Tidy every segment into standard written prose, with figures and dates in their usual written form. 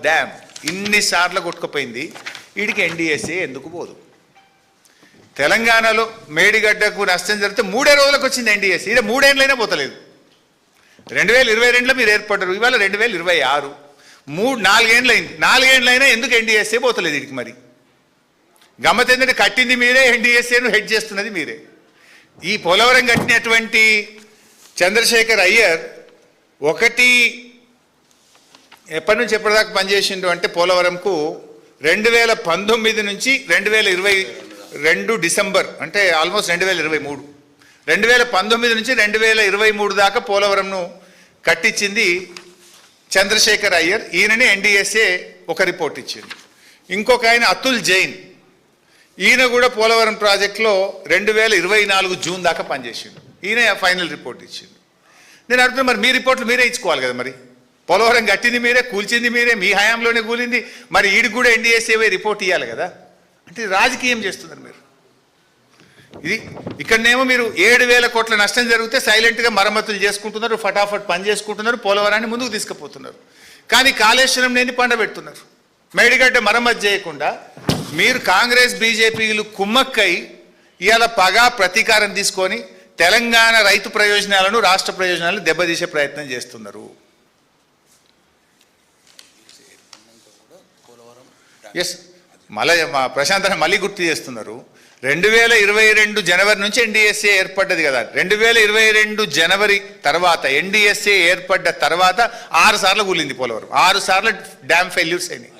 Dam ఇన్నిసార్లు కొట్టుకుపోయింది, వీడికి ఎన్డీఎస్ఏ ఎందుకు పోదు? తెలంగాణలో మేడిగడ్డకు నష్టం జరిగితే 3 రోజులకు వచ్చింది ఎన్డీఎస్ఏ, ఇక్కడ 3 ఏళ్ళైనా పోతలేదు. 2022లో మీరు ఏర్పడ్డారు, ఇవాళ 2026, 4 ఏళ్ళైంది. 4 ఏళ్ళైనా ఎందుకు ఎన్డీఎస్ఏ పోతలేదు వీడికి? మరి గమ్మత్ ఏంటంటే కట్టింది మీరే, ఎన్డీఎస్ఏను హెడ్ చేస్తున్నది మీరే. ఈ పోలవరం కట్టినటువంటి చంద్రశేఖర్ అయ్యర్ ఎప్పటి నుంచి ఎప్పటిదాకా పనిచేసిండు అంటే పోలవరంకు 2019 నుంచి 2022 డిసెంబర్, అంటే ఆల్మోస్ట్ 2023, 2019 నుంచి 2023 దాకా పోలవరంను కట్టించింది చంద్రశేఖర్ అయ్యర్. ఈయననే ఎన్డీఎస్ఏ ఒక రిపోర్ట్ ఇచ్చింది. ఇంకొక ఆయన అతుల్ జైన్, ఈయన కూడా పోలవరం ప్రాజెక్టులో 2024 జూన్ దాకా పనిచేసిండు. ఈయన ఫైనల్ రిపోర్ట్ ఇచ్చిండు. నేను అడుగుతున్నా, మరి మీ రిపోర్ట్లు మీరే ఇచ్చుకోవాలి కదా. మరి పోలవరం కట్టింది మీరే, కూల్చింది మీరే, మీ హయాంలోనే కూలింది, మరి ఈడికి కూడా ఎన్డీఎస్ఏ రిపోర్ట్ ఇవ్వాలి కదా. అంటే రాజకీయం చేస్తున్నారు మీరు. ఇది ఇక్కడనేమో మీరు 7,000 కోట్ల నష్టం జరిగితే సైలెంట్గా మరమ్మతులు చేసుకుంటున్నారు, ఫటాఫట్ పని చేసుకుంటున్నారు, పోలవరాన్ని ముందుకు తీసుకుపోతున్నారు. కానీ కాళేశ్వరం నేని పండబెడుతున్నారు. మేడిగడ్డ మరమ్మతు చేయకుండా మీరు కాంగ్రెస్ బీజేపీలు కుమ్మక్కై ఇవాళ పగా ప్రతీకారం తీసుకొని తెలంగాణ రైతు ప్రయోజనాలను, రాష్ట్ర ప్రయోజనాలను దెబ్బతీసే ప్రయత్నం చేస్తున్నారు. ఎస్, మళ్ళీ మా ప్రశాంత్ మళ్ళీ గుర్తు చేస్తున్నారు. 2022 జనవరి నుంచి ఎన్డీఎస్ఏ ఏర్పడ్డది కదా. 2022 జనవరి తర్వాత ఎన్డీఎస్ఏ ఏర్పడ్డ తర్వాత 6 సార్లు కూలింది పోలవరం. 6 సార్లు డ్యామ్ ఫెయిల్యూర్స్ అయినాయి.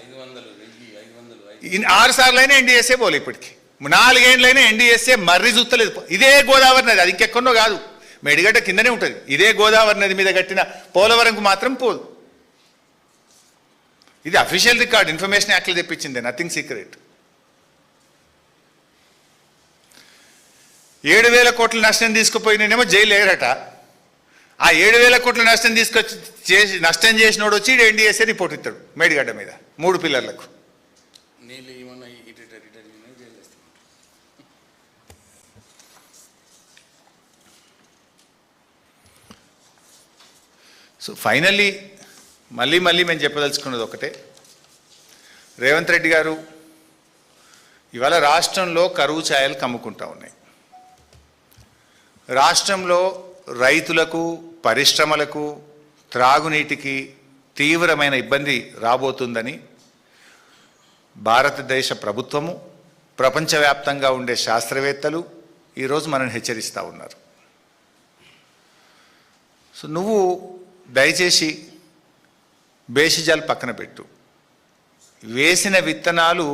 6 సార్లు అయినా ఎన్డీఎస్ఏ పోలే. ఇప్పటికి 4 ఏళ్ళైనా ఎన్డీఎస్ఏ మర్రి చూస్తలేదు. ఇదే గోదావరి నది, అది ఇంకెక్కడో కాదు, మేడిగడ్డ కిందనే ఉంటుంది. ఇదే గోదావరి నది మీద కట్టిన పోలవరంకు మాత్రం పోదు. ఇది అఫీషియల్ రికార్డ్, ఇన్ఫర్మేషన్ యాక్ట్లో తెప్పించింది, నథింగ్ సీక్రెట్. 7,000 కోట్ల నష్టం తీసుకుపోయినేమో జైలు లేరట. ఆ 7,000 కోట్ల నష్టం నష్టం చేసినోడు వచ్చి ఎన్డీఎస్ఏ రిపోర్ట్ ఇస్తాడు మేడిగడ్డ మీద 3 పిల్లర్లకు. సో ఫైనల్లీ మళ్ళీ మేము చెప్పదలుచుకున్నది ఒకటే, రేవంత్ రెడ్డి గారు ఇవాళ రాష్ట్రంలో కరువు ఛాయలు కమ్ముకుంటా ఉన్నాయి. రాష్ట్రంలో రైతులకు, పరిశ్రమలకు, త్రాగునీటికి తీవ్రమైన ఇబ్బంది రాబోతుందని భారతదేశ ప్రభుత్వము, ప్రపంచవ్యాప్తంగా ఉండే శాస్త్రవేత్తలు ఈరోజు మనల్ని హెచ్చరిస్తూ ఉన్నారు. సో నువ్వు దయచేసి బేసిజాలు పక్కన పెట్టు. వేసిన విత్తనాలు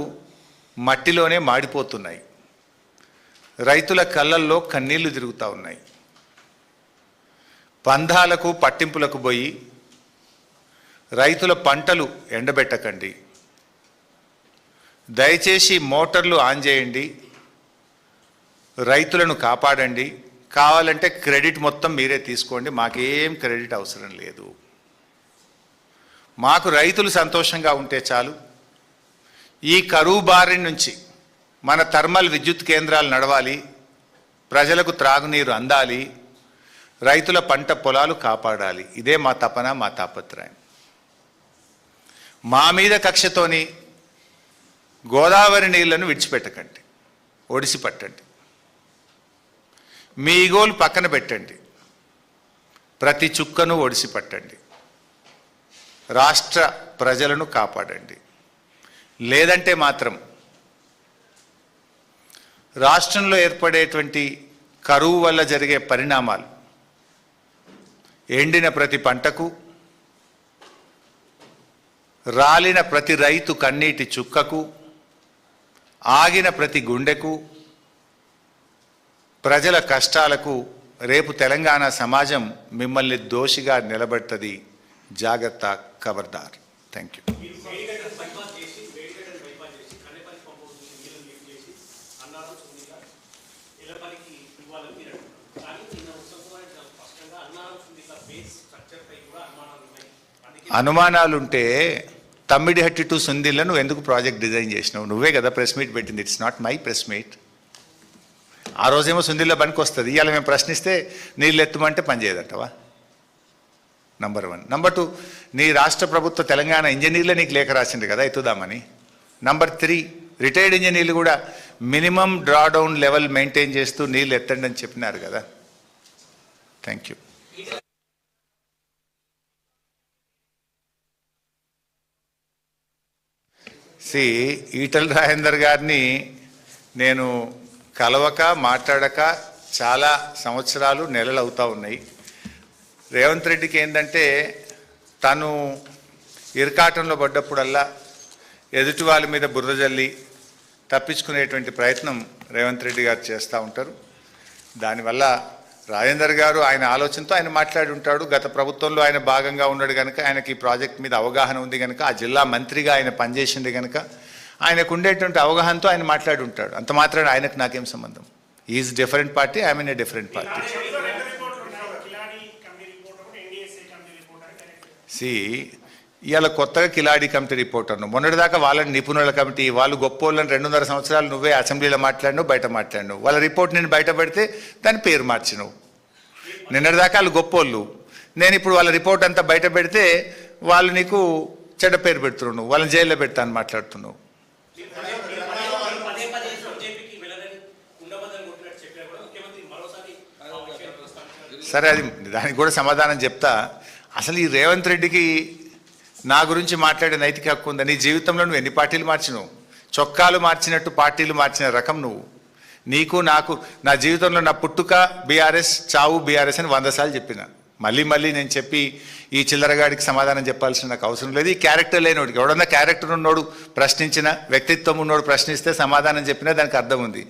మట్టిలోనే మాడిపోతున్నాయి. రైతుల కళ్ళల్లో కన్నీళ్లు తిరుగుతూ ఉన్నాయి. పందాలకు పట్టింపులకు పోయి రైతుల పంటలు ఎండబెట్టకండి. దయచేసి మోటార్లు ఆన్ చేయండి, రైతులను కాపాడండి. కావాలంటే క్రెడిట్ మొత్తం మీరే తీసుకోండి, మాకేం క్రెడిట్ అవసరం లేదు. మాకు రైతులు సంతోషంగా ఉంటే చాలు. ఈ కరువు బారి నుంచి మన థర్మల్ విద్యుత్ కేంద్రాలు నడవాలి, ప్రజలకు త్రాగునీరు అందాలి, రైతుల పంట పొలాలు కాపాడాలి. ఇదే మా తపన, మా తాపత్రయం. మా మీద కక్షతోని గోదావరి నీళ్లను విడిచిపెట్టకండి, ఒడిసి పట్టండి. మీ ఈగోలు పక్కన పెట్టండి, ప్రతి చుక్కను ఒడిసి పట్టండి. రాష్ట్ర ప్రజలను కాపాడండి. లేదంటే మాత్రం రాష్ట్రంలో ఏర్పడేటువంటి కరువు వల్ల జరిగే పరిణామాలు, ఎండిన ప్రతి పంటకు, రాలిన ప్రతి రైతు కన్నీటి చుక్కకు, ఆగిన ప్రతి గుండెకు, ప్రజల కష్టాలకు రేపు తెలంగాణ సమాజం మిమ్మల్ని దోషిగా నిలబెడుతుంది. జాగ్రత్త, ఖబర్దార్. Thank you. అనుమానాలుంటే తమ్మిడిహట్టి టు సుందిల్లో నువ్వు ఎందుకు ప్రాజెక్ట్ డిజైన్ చేసినావు? నువ్వే కదా ప్రెస్ మీట్ పెట్టింది. It's not my press meet. ఆ రోజేమో సుందిల్లో పనికి వస్తుంది, ఇవాళ మేము ప్రశ్నిస్తే నీళ్ళు ఎత్తమంటే పనిచేయదంటవా? నంబర్ 1. నంబర్ 2, నీ రాష్ట్ర ప్రభుత్వ తెలంగాణ ఇంజనీర్లే నీకు లేఖ రాసింది కదా ఎత్తుదామని. నంబర్ 3, రిటైర్డ్ ఇంజనీర్లు కూడా మినిమం డ్రాడౌన్ లెవెల్ మెయింటైన్ చేస్తూ నీళ్ళు ఎత్తండి అని చెప్పినారు కదా. Thank you. ఈటల రాజేందర్ గారిని నేను కలవక మాట్లాడక చాలా సంవత్సరాలు నెలలు అవుతూ ఉన్నాయి. రేవంత్ రెడ్డికి ఏంటంటే తను ఇరకాటంలో పడ్డప్పుడల్లా ఎదుటి వాళ్ళ మీద బురద జల్లి తప్పించుకునేటువంటి ప్రయత్నం రేవంత్ రెడ్డి గారు చేస్తూ ఉంటారు. దానివల్ల రాజేందర్ గారు ఆయన ఆలోచనతో ఆయన మాట్లాడి ఉంటాడు. గత ప్రభుత్వంలో ఆయన భాగంగా ఉన్నాడు కనుక ఆయనకి ఈ ప్రాజెక్ట్ మీద అవగాహన ఉంది కనుక, ఆ జిల్లా మంత్రిగా ఆయన పనిచేసింది కనుక ఆయనకు ఉండేటువంటి అవగాహనతో ఆయన మాట్లాడి ఉంటాడు. అంత మాత్రాన ఆయనకు నాకేం సంబంధం. Is different party, I mean a different party. ఇవాళ కొత్తగా కిలాడి కమిటీ రిపోర్ట్ అన్నావు. మొన్నటిదాకా వాళ్ళని నిపుణుల కమిటీ, వాళ్ళు గొప్పోళ్ళని 2.5 సంవత్సరాలు నువ్వే అసెంబ్లీలో మాట్లాడినావు, బయట మాట్లాడినావు. వాళ్ళ రిపోర్ట్ నేను బయట పెడితే దాని పేరు మార్చినావు. నిన్నటిదాకా వాళ్ళు గొప్పోళ్ళు, నేను ఇప్పుడు వాళ్ళ రిపోర్ట్ అంతా బయట పెడితే వాళ్ళు నీకు చెడ్డ పేరు పెడుతున్నావు, నువ్వు వాళ్ళని జైల్లో పెడతా అని మాట్లాడుతున్నావు. సరే, అది దానికి కూడా సమాధానం చెప్తా. అసలు ఈ రేవంత్ రెడ్డికి నా గురించి మాట్లాడే నైతిక హక్కు ఉందా? నీ జీవితంలో నువ్వు ఎన్ని పార్టీలు మార్చినావు? చొక్కాలు మార్చినట్టు పార్టీలు మార్చిన రకం నువ్వు. నీకు నాకు నా జీవితంలో నా పుట్టుక బీఆర్ఎస్, చావు బీఆర్ఎస్ అని 100 సార్లు చెప్పిన. మళ్ళీ నేను చెప్పి ఈ చిల్లరగాడికి సమాధానం చెప్పాల్సిన నాకు అవసరం లేదు. ఈ క్యారెక్టర్ లేనోడికి, ఎవడన్నా క్యారెక్టర్ ఉన్నోడు ప్రశ్నించిన, వ్యక్తిత్వం ఉన్నోడు ప్రశ్నిస్తే సమాధానం చెప్పినా దానికి అర్థం ఉంది.